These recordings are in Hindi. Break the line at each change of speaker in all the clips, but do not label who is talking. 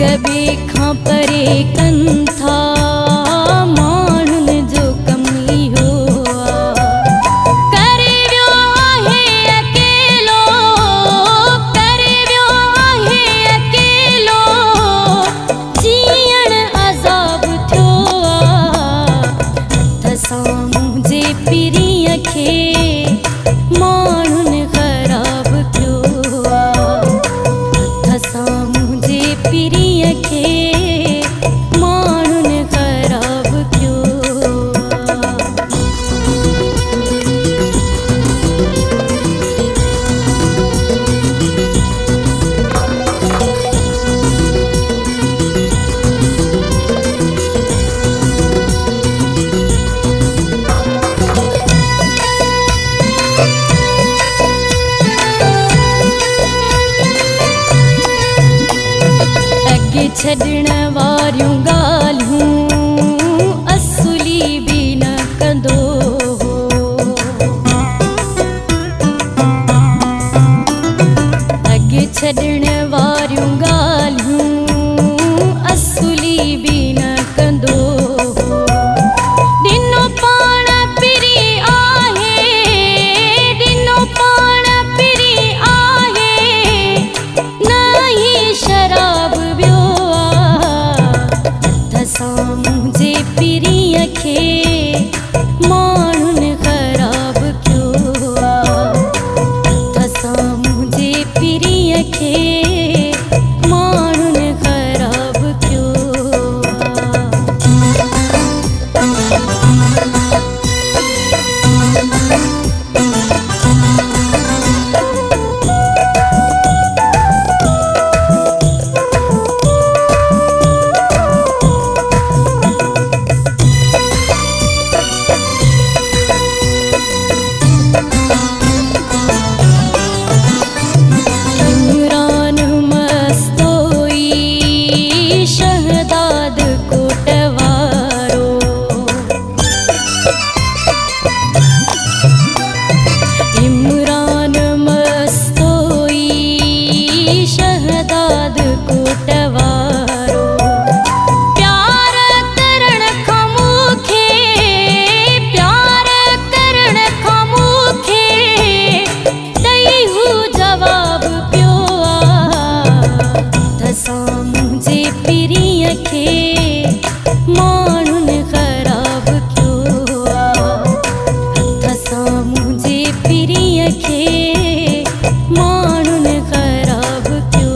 कभी खां परे कन था माण्हुन जो कमी हुआ करे वियो आहे अकेलो करे वियो आहे अकेलो जीअण अज़ाब थियो तसां मुंहिंजे पीरीअ खे माण्हुन ख़राब कयो तसां मुंहिंजे पीरीअ खे माण्हुन ख़राब कयो छॾण वारियूं ॻाल्हियूं असुली बि न कंदो अॻे छॾण वारियूं ॻाल्हियूं असुली बि न कंदो ॾिनो पाण पिरी आहे ॾिनो पाण पिरी आहे न ई शराब मुंहिंजे पीरीअ खे माण्हुन ख़राब कयो तसां मुंहिंजे पीरीअ खे माण्हुन ख़राब कयो माण्हुन ख़राब कयो तसां मुंहिंजे पीरीअ खे माण्हुन ख़राब कयो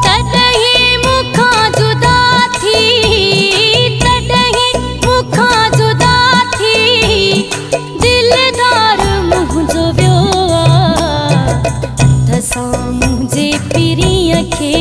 तॾहिं मूंखां जुदा थी तॾहिं मूंखां जुदा थी दिलदार मुंहिंजो वियो तसां मुंहिंजे पीरीअ खे